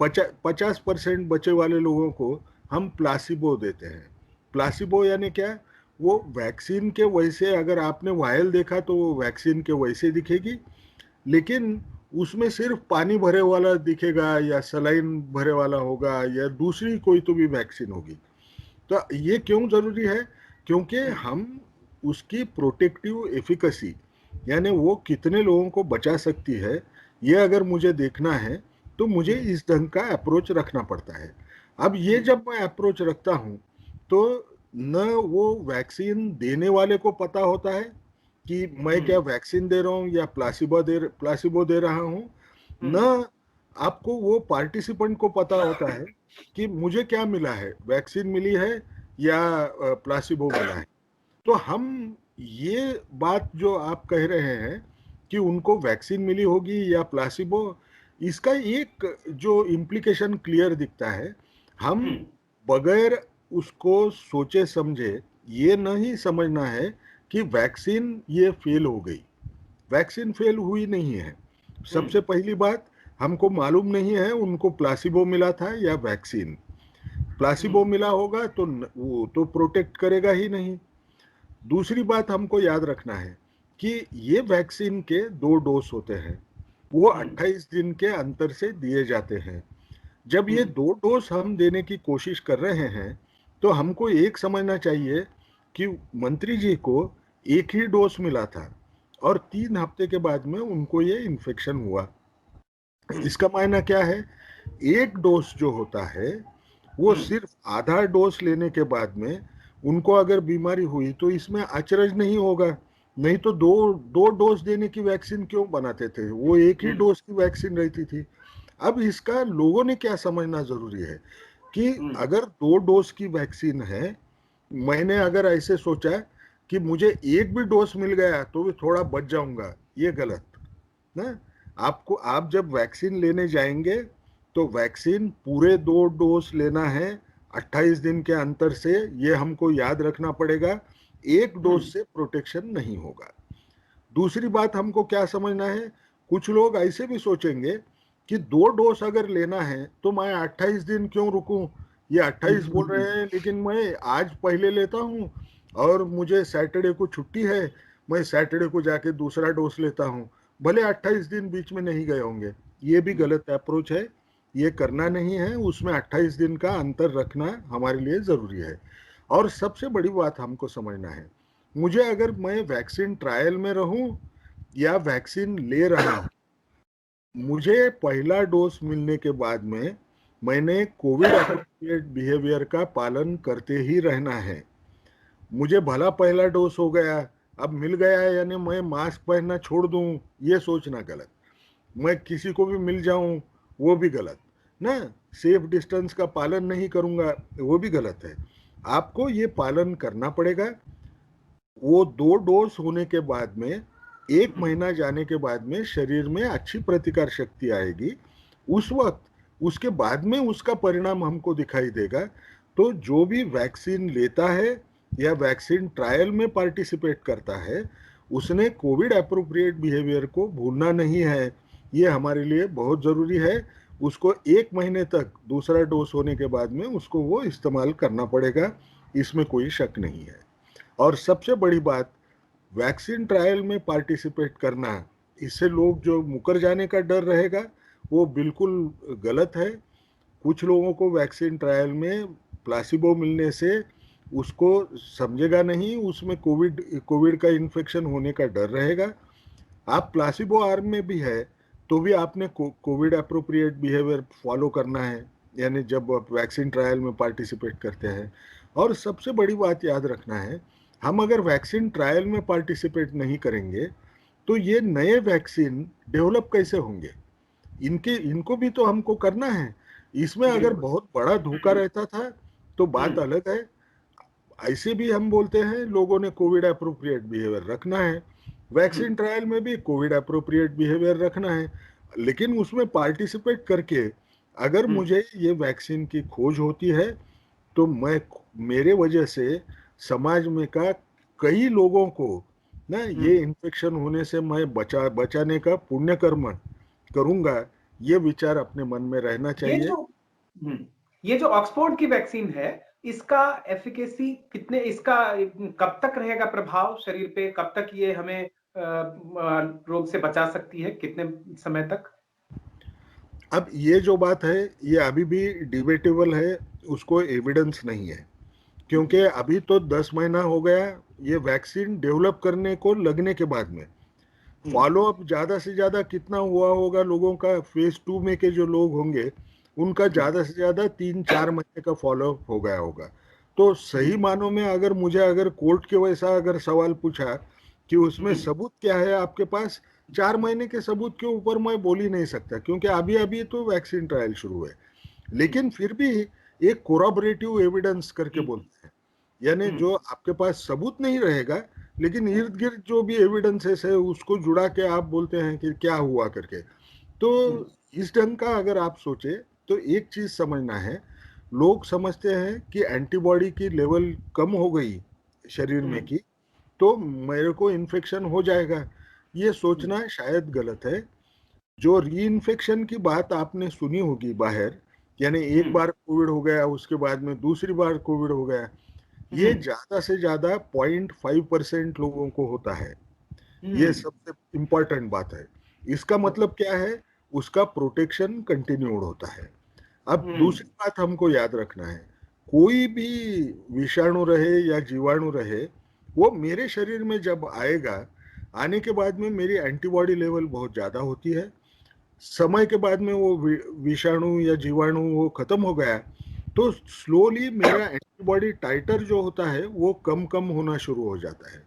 50% बचे वाले लोगों को हम प्लासिबो देते हैं। प्लासिबो यानी क्या, वो वैक्सीन के वैसे, अगर आपने वायल देखा तो वो वैक्सीन के वैसे दिखेगी, लेकिन उसमें सिर्फ पानी भरे वाला दिखेगा या सलाइन भरे वाला होगा या दूसरी कोई तो भी वैक्सीन होगी। तो ये क्यों जरूरी है, क्योंकि हम उसकी प्रोटेक्टिव एफिकेसी यानी वो कितने लोगों को बचा सकती है, ये अगर मुझे देखना है तो मुझे इस ढंग का अप्रोच रखना पड़ता है। अब ये जब मैं अप्रोच रखता हूँ तो न वो वैक्सीन देने वाले को पता होता है कि मैं क्या वैक्सीन दे रहा हूँ या प्लासिबो दे रहा हूँ, न आपको वो पार्टिसिपेंट को पता होता है कि मुझे क्या मिला है, वैक्सीन मिली है या प्लासिबो मिला है। तो हम ये बात जो आप कह रहे हैं कि उनको वैक्सीन मिली होगी या प्लासिबो, इसका एक जो इम्प्लीकेशन क्लियर दिखता है, हम बगैर उसको सोचे समझे ये नहीं समझना है कि वैक्सीन ये फेल हो गई। वैक्सीन फेल हुई नहीं है। सबसे पहली बात, हमको मालूम नहीं है उनको प्लासिबो मिला था या वैक्सीन। प्लासिबो मिला होगा तो वो तो प्रोटेक्ट करेगा ही नहीं। दूसरी बात हमको याद रखना है कि ये वैक्सीन के 2 डोज होते हैं, वो 28 दिन के अंतर से दिए जाते हैं। जब ये 2 डोज हम देने की कोशिश कर रहे हैं तो हमको एक समझना चाहिए कि मंत्री जी को एक ही डोज मिला था और 3 हफ्ते के बाद में उनको ये इन्फेक्शन हुआ। इसका मायना क्या है, एक डोज जो होता है वो सिर्फ आधा डोज लेने के बाद में उनको अगर बीमारी हुई तो इसमें अचरज नहीं होगा, नहीं तो दो डोज देने की वैक्सीन क्यों बनाते थे, वो एक ही डोज की वैक्सीन रहती थी। अब इसका लोगों ने क्या समझना जरूरी है कि अगर 2 डोज की वैक्सीन है, मैंने अगर ऐसे सोचा कि मुझे एक भी डोज मिल गया तो भी थोड़ा बच जाऊंगा, ये गलत ना। आपको, आप जब वैक्सीन लेने जाएंगे तो वैक्सीन पूरे 2 डोज लेना है 28 दिन के अंतर से, ये हमको याद रखना पड़ेगा। एक डोज से प्रोटेक्शन नहीं होगा। दूसरी बात हमको क्या समझना है, कुछ लोग ऐसे भी सोचेंगे कि 2 डोज अगर लेना है तो मैं 28 दिन क्यों रुकूं, ये 28 बोल रहे हैं लेकिन मैं आज पहले लेता हूं और मुझे सैटरडे को छुट्टी है, मैं सैटरडे को जाके दूसरा डोज लेता हूं, भले 28 दिन बीच में नहीं गए होंगे। ये भी गलत अप्रोच है, ये करना नहीं है। उसमें 28 दिन का अंतर रखना हमारे लिए ज़रूरी है। और सबसे बड़ी बात हमको समझना है, मुझे अगर मैं वैक्सीन ट्रायल में रहूं या वैक्सीन ले रहा हूं, मुझे पहला डोज मिलने के बाद में मैंने कोविड एप्रोप्रिएट बिहेवियर का पालन करते ही रहना है। मुझे भला पहला डोज हो गया, अब मिल गया है यानी मैं मास्क पहनना छोड़ दूं, ये सोचना गलत। मैं किसी को भी मिल जाऊं वो भी गलत ना। सेफ डिस्टेंस का पालन नहीं करूंगा वो भी गलत है। आपको ये पालन करना पड़ेगा। वो 2 डोज होने के बाद में 1 महीना जाने के बाद में शरीर में अच्छी प्रतिकार शक्ति आएगी, उस वक्त उसके बाद में उसका परिणाम हमको दिखाई देगा। तो जो भी वैक्सीन लेता है या वैक्सीन ट्रायल में पार्टिसिपेट करता है, उसने कोविड एप्रोप्रिएट बिहेवियर को भूलना नहीं है। ये हमारे लिए बहुत ज़रूरी है। उसको 1 महीने तक दूसरा डोज होने के बाद में उसको वो इस्तेमाल करना पड़ेगा, इसमें कोई शक नहीं है। और सबसे बड़ी बात, वैक्सीन ट्रायल में पार्टिसिपेट करना इससे लोग जो मुकर जाने का डर रहेगा वो बिल्कुल गलत है। कुछ लोगों को वैक्सीन ट्रायल में प्लासिबो मिलने से उसको समझेगा नहीं, उसमें कोविड कोविड का इन्फेक्शन होने का डर रहेगा। आप प्लासिबो आर्म में भी है तो भी आपने कोविड अप्रोप्रिएट बिहेवियर फॉलो करना है, यानी जब आप वैक्सीन ट्रायल में पार्टिसिपेट करते हैं। और सबसे बड़ी बात याद रखना है, हम अगर वैक्सीन ट्रायल में पार्टिसिपेट नहीं करेंगे तो ये नए वैक्सीन डेवलप कैसे होंगे? इनको भी तो हमको करना है। इसमें अगर बिल्कुल। बहुत बड़ा धोखा रहता था तो बात अलग है। ऐसे भी हम बोलते हैं लोगों ने कोविड अप्रोप्रिएट बिहेवियर रखना है, वैक्सीन ट्रायल में भी कोविड अप्रोप्रिएट बिहेवियर रखना है, लेकिन उसमें पार्टिसिपेट करके अगर मुझे ये वैक्सीन की खोज होती है तो मैं मेरे वजह से समाज में का कई लोगों को ना ये इन्फेक्शन होने से मैं बचाने का पुण्य कर्म करूंगा। ये विचार अपने मन में रहना ये चाहिए। जो ये जो ऑक्सफोर्ड की वैक्सीन है, इसका एफिकेसी कितने, इसका कब तक रहेगा प्रभाव शरीर पे, कब तक ये हमें रोग से बचा सकती है, कितने समय तक? अब ये जो बात है ये अभी भी डिबेटेबल है, उसको एविडेंस नहीं है, क्योंकि अभी तो 10 महीना हो गया ये वैक्सीन डेवलप करने को लगने के बाद में। फॉलो अप ज़्यादा से ज़्यादा कितना हुआ होगा लोगों का, फेज 2 में के जो लोग होंगे उनका ज़्यादा से ज़्यादा 3-4 महीने का फॉलो अप हो गया होगा। तो सही मानों में अगर मुझे अगर कोर्ट के वैसा अगर सवाल पूछा कि उसमें सबूत क्या है आपके पास, 4 महीने के सबूत के ऊपर मैं बोल ही नहीं सकता, क्योंकि अभी अभी तो वैक्सीन ट्रायल शुरू है। लेकिन फिर भी एक कोराबरेटिव एविडेंस करके बोलते हैं, यानी जो आपके पास सबूत नहीं रहेगा लेकिन इर्द गिर्द जो भी एविडेंसेस है उसको जुड़ा के आप बोलते हैं कि क्या हुआ करके। तो इस ढंग का अगर आप सोचे तो एक चीज समझना है, लोग समझते हैं कि एंटीबॉडी की लेवल कम हो गई शरीर में की तो मेरे को इन्फेक्शन हो जाएगा, ये सोचना शायद गलत है। जो री इन्फेक्शन की बात आपने सुनी होगी बाहर, यानी एक बार कोविड हो गया उसके बाद में दूसरी बार कोविड हो गया, ये ज्यादा से ज्यादा 0.5% लोगों को होता है। ये सबसे इम्पोर्टेंट बात है। इसका मतलब क्या है, उसका प्रोटेक्शन कंटिन्यूड होता है। अब दूसरी बात हमको याद रखना है, कोई भी विषाणु रहे या जीवाणु रहे, वो मेरे शरीर में जब आएगा, आने के बाद में मेरी एंटीबॉडी लेवल बहुत ज्यादा होती है। समय के बाद में वो विषाणु या जीवाणु वो खत्म हो गया तो स्लोली मेरा एंटीबॉडी टाइटर जो होता है वो कम कम होना शुरू हो जाता है।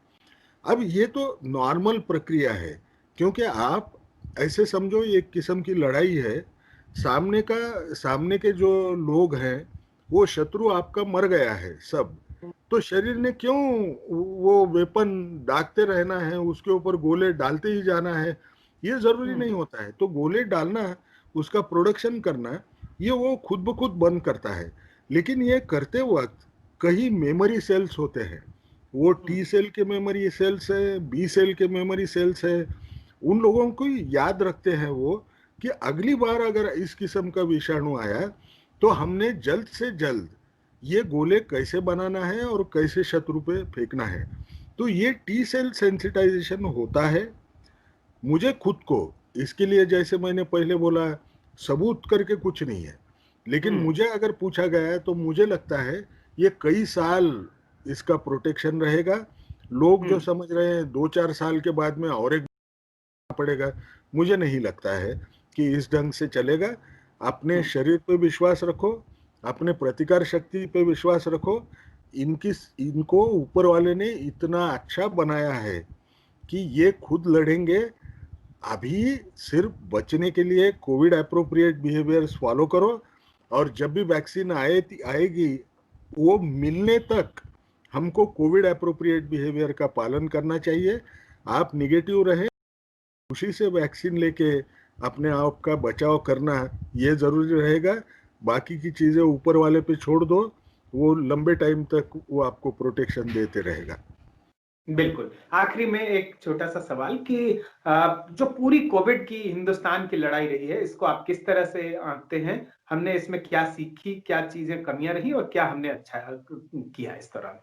अब ये तो नॉर्मल प्रक्रिया है, क्योंकि आप ऐसे समझो एक किस्म की लड़ाई है, सामने के जो लोग हैं वो शत्रु आपका मर गया है सब, तो शरीर ने क्यों वो वेपन दागते रहना है, उसके ऊपर गोले डालते ही जाना है? ये जरूरी नहीं होता है। तो गोले डालना, उसका प्रोडक्शन करना, ये वो खुद ब खुद बंद करता है। लेकिन ये करते वक्त कई मेमोरी सेल्स होते हैं, वो टी सेल के मेमोरी सेल्स है, बी सेल के मेमोरी सेल्स है, उन लोगों को याद रखते हैं वो कि अगली बार अगर इस किस्म का विषाणु आया तो हमने जल्द से जल्द ये गोले कैसे बनाना है और कैसे शत्रु पे फेंकना है। तो ये टी सेल सेंसिटाइजेशन होता है। मुझे खुद को इसके लिए, जैसे मैंने पहले बोला, सबूत करके कुछ नहीं है, लेकिन मुझे अगर पूछा गया है तो मुझे लगता है ये कई साल इसका प्रोटेक्शन रहेगा। लोग जो समझ रहे हैं 2-4 साल के बाद में और एक पड़ेगा, मुझे नहीं लगता है कि इस ढंग से चलेगा। अपने शरीर पे विश्वास रखो, अपने प्रतिकार शक्ति पे विश्वास रखो। इनको ऊपर वाले ने इतना अच्छा बनाया है कि ये खुद लड़ेंगे। अभी सिर्फ बचने के लिए कोविड अप्रोप्रिएट बिहेवियर्स फॉलो करो, और जब भी वैक्सीन आएगी वो मिलने तक हमको कोविड अप्रोप्रिएट बिहेवियर का पालन करना चाहिए। आप निगेटिव रहें, खुशी से वैक्सीन लेके अपने आप का बचाव करना ये जरूरी रहेगा। बाकी की चीजें ऊपर वाले पे छोड़ दो, वो लंबे टाइम तक वो आपको प्रोटेक्शन देते रहेगा। बिल्कुल। आखिरी में एक छोटा सा सवाल कि जो पूरी कोविड की हिंदुस्तान की लड़ाई रही है, इसको आप किस तरह से आंकते हैं? हमने इसमें क्या सीखी, क्या चीजें कमियां रही और क्या हमने अच्छा किया इस दौरान?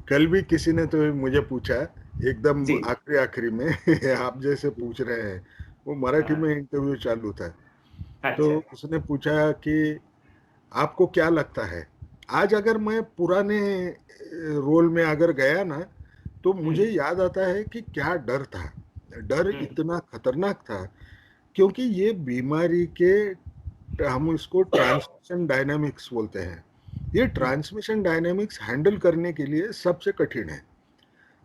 कल भी किसी ने तो मुझे पूछा एकदम जी। आखिरी आखिरी में आप जैसे पूछ रहे हैं, वो मराठी हाँ, में इंटरव्यू चालू था, तो अच्छा। उसने पूछा कि आपको क्या लगता है, आज अगर मैं पुराने रोल में अगर गया ना, तो मुझे हम्म। याद आता है कि क्या डर था। डर हम्म। इतना खतरनाक था क्योंकि ये बीमारी के, हम इसको ट्रांसमिशन डायनामिक्स बोलते हैं, ये हम्म। ट्रांसमिशन डायनामिक्स हैंडल करने के लिए सबसे कठिन है।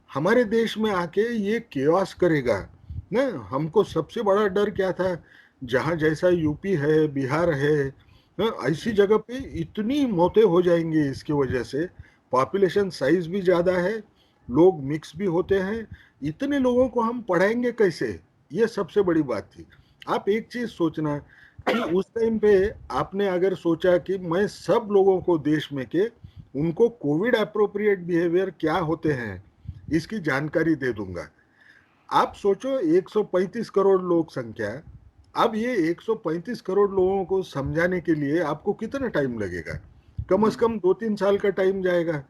हमारे देश में आके ये केओस करेगा ना। हमको सबसे बड़ा डर क्या था, जहां जैसा यूपी है, बिहार है ना, ऐसी हम्म। जगह पे इतनी मौतें हो जाएंगी इसकी वजह से। पॉपुलेशन साइज भी ज्यादा है, लोग मिक्स भी होते हैं, इतने लोगों को हम पढ़ाएंगे कैसे, ये सबसे बड़ी बात थी। आप एक चीज सोचना कि उस टाइम पे आपने अगर सोचा कि मैं सब लोगों को देश में के उनको कोविड अप्रोप्रिएट बिहेवियर क्या होते हैं इसकी जानकारी दे दूंगा। आप सोचो 135 करोड़ लोग संख्या, अब ये 135 करोड़ लोगों को समझाने के लिए आपको कितना टाइम लगेगा, कम से हम्म। कम 2-3 साल का टाइम जाएगा।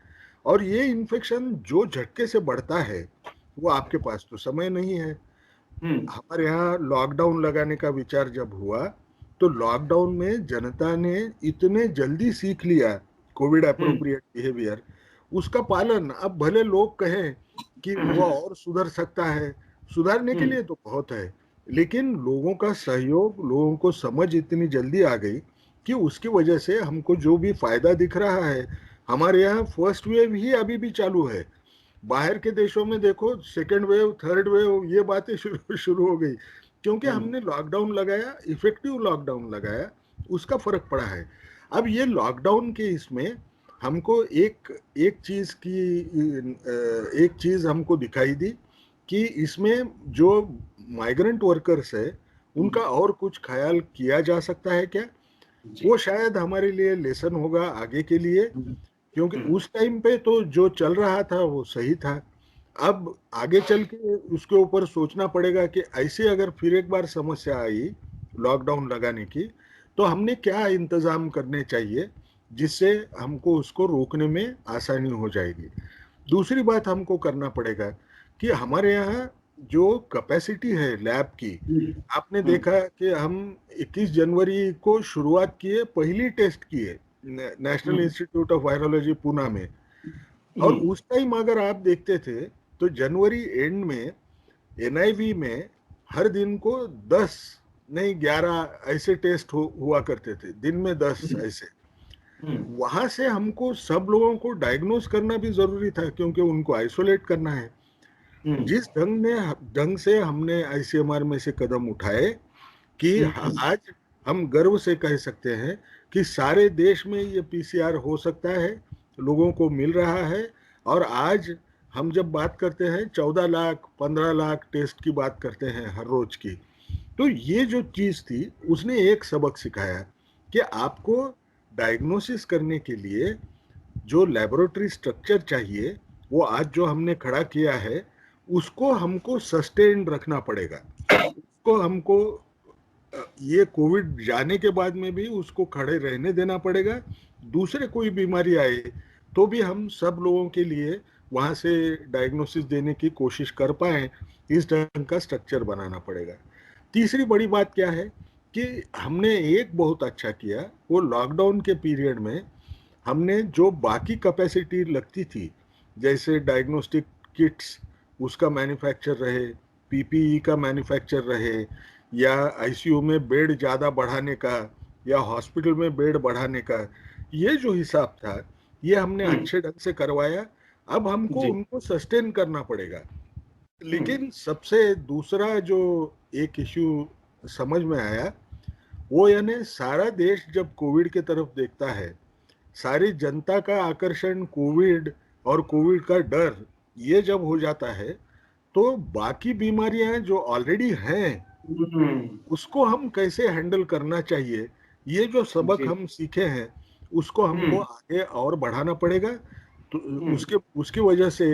और ये इन्फेक्शन जो झटके से बढ़ता है वो आपके पास तो समय नहीं है। हम्म। हमारे यहाँ लॉकडाउन लगाने का विचार जब हुआ, तो लॉकडाउन में जनता ने इतने जल्दी सीख लिया कोविड हम्म। अप्रोप्रिएट बिहेवियर, उसका पालन, अब भले लोग कहें कि वो और सुधर सकता है, सुधारने के हम्म। लिए तो बहुत है, लेकिन लोगों का सहयोग, लोगों को समझ इतनी जल्दी आ गई कि उसकी वजह से हमको जो भी फायदा दिख रहा है। हमारे यहाँ फर्स्ट वेव ही अभी भी चालू है, बाहर के देशों में देखो सेकेंड वेव, थर्ड वेव, ये बातें शुरू शुरू हो गई, क्योंकि हम्म। हमने लॉकडाउन लगाया, इफेक्टिव लॉकडाउन लगाया, उसका फर्क पड़ा है। अब ये लॉकडाउन के इसमें हमको एक एक चीज की एक चीज हमको दिखाई दी कि इसमें जो माइग्रेंट वर्कर्स है उनका और कुछ ख्याल किया जा सकता है क्या। जी। वो शायद हमारे लिए लेसन होगा आगे के लिए, हम्म। क्योंकि हम्म। उस टाइम पे तो जो चल रहा था वो सही था। अब आगे चल के उसके ऊपर सोचना पड़ेगा कि ऐसे अगर फिर एक बार समस्या आई लॉकडाउन लगाने की, तो हमने क्या इंतजाम करने चाहिए जिससे हमको उसको रोकने में आसानी हो जाएगी। दूसरी बात हमको करना पड़ेगा कि हमारे यहाँ जो कैपेसिटी है लैब की, हम्म। आपने हम्म। देखा कि हम 21 जनवरी को शुरुआत किए, पहली टेस्ट किए national hmm. Institute of virology Pune में। और हम्म। उस टाइम अगर आप देखते थे तो जनवरी एंड में एनआईवी में हर दिन को 10 नहीं 11 ऐसे टेस्ट हुआ करते थे, दिन में 10 हम्म। ऐसे। हम्म। वहां से हमको सब लोगों को डायग्नोस करना भी जरूरी था क्योंकि उनको आइसोलेट करना है। हम्म। जिस ढंग से हमने आईसीएमआर में से कदम उठाए कि हम्म। आज हम गर्व से कह सकते हैं कि सारे देश में ये पीसीआर हो सकता है, लोगों को मिल रहा है। और आज हम जब बात करते हैं 14 लाख 15 लाख टेस्ट की बात करते हैं हर रोज की, तो ये जो चीज थी उसने एक सबक सिखाया कि आपको डायग्नोसिस करने के लिए जो लेबोरेटरी स्ट्रक्चर चाहिए, वो आज जो हमने खड़ा किया है उसको हमको सस्टेन रखना पड़ेगा। उसको हमको ये कोविड जाने के बाद में भी उसको खड़े रहने देना पड़ेगा। दूसरे कोई बीमारी आए तो भी हम सब लोगों के लिए वहां से डायग्नोसिस देने की कोशिश कर पाए, इस ढंग का स्ट्रक्चर बनाना पड़ेगा। तीसरी बड़ी बात क्या है कि हमने एक बहुत अच्छा किया, वो लॉकडाउन के पीरियड में हमने जो बाकी कैपेसिटी लगती थी, जैसे डायग्नोस्टिक किट्स उसका मैन्युफैक्चर रहे, पीपीई का मैन्युफैक्चर रहे, या आईसीयू में बेड ज़्यादा बढ़ाने का, या हॉस्पिटल में बेड बढ़ाने का, ये जो हिसाब था ये हमने हम्म। अच्छे ढंग से करवाया। अब हमको जी। उनको सस्टेन करना पड़ेगा। हम्म। लेकिन सबसे दूसरा जो एक इश्यू समझ में आया, वो यानी सारा देश जब कोविड के तरफ देखता है, सारी जनता का आकर्षण कोविड और कोविड का डर ये जब हो जाता है, तो बाकी बीमारियां जो ऑलरेडी हैं हम्म। उसको हम कैसे हैंडल करना चाहिए, ये जो सबक जी। हम सीखे हैं उसको हमको हम्म। आगे और बढ़ाना पड़ेगा। तो हम्म। उसके उसकी वजह से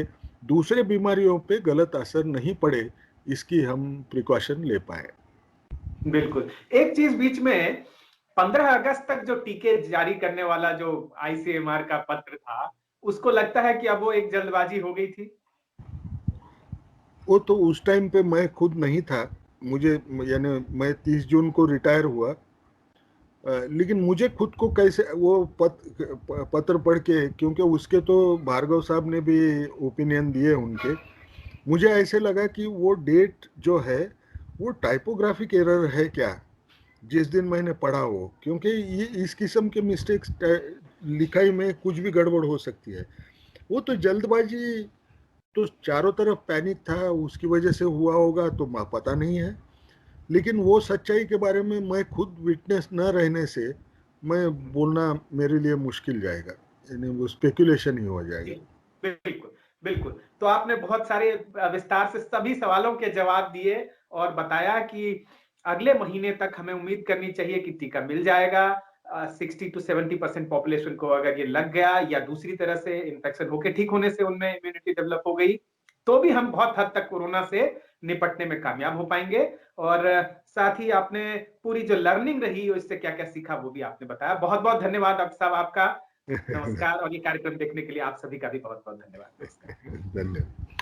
दूसरे बीमारियों पे गलत असर नहीं पड़े, इसकी हम प्रिकॉशन ले पाए। बिल्कुल। एक चीज बीच में 15 अगस्त तक जो टीके जारी करने वाला जो आईसीएमआर का पत्र था, उसको लगता है कि अब वो एक जल्दबाजी हो गई थी? वो तो उस टाइम पे मैं खुद नहीं था, मुझे यानी मैं 30 जून को रिटायर हुआ, लेकिन मुझे खुद को कैसे वो पत्र पढ़ के, क्योंकि उसके तो भार्गव साहब ने भी ओपिनियन दिए उनके, मुझे ऐसे लगा कि वो डेट जो है वो टाइपोग्राफिक एरर है क्या, जिस दिन मैंने पढ़ा हो, क्योंकि ये इस किस्म के मिस्टेक्स लिखाई में कुछ भी गड़बड़ हो सकती है। वो तो जल्दबाजी, तो चारों तरफ पैनिक था, उसकी वजह से हुआ होगा तो पता नहीं है, लेकिन वो सच्चाई के बारे में मैं खुद विटनेस न रहने से मैं बोलना मेरे लिए मुश्किल जाएगा, यानी वो स्पेकुलेशन ही हो जी, जाएगा। बिल्कुल, बिल्कुल। तो आपने बहुत सारे विस्तार से सभी सवालों के जवाब दिए और बताया कि अगले महीने तक हमें उम्मीद करनी चाहिए कि टीका मिल जाएगा। 60 टू 70% पॉपुलेशन को अगर ये लग गया या दूसरी तरह से इन्फेक्शन होके ठीक होने से उनमें इम्यूनिटी डेवलप हो गई, तो भी हम बहुत हद तक कोरोना से निपटने में कामयाब हो पाएँगे। और साथ ही आपने पूरी जो लर्निंग रही, इससे क्या-क्या सीखा, वो भी आपने बताया। बहुत-बहुत धन्यवाद डॉक्टर साहब आपका। नमस्कार, और ये कार्यक्रम देखने के लिए आप सभी का भी बहुत-बहुत धन्यवाद। नमस्कार। धन्यवाद।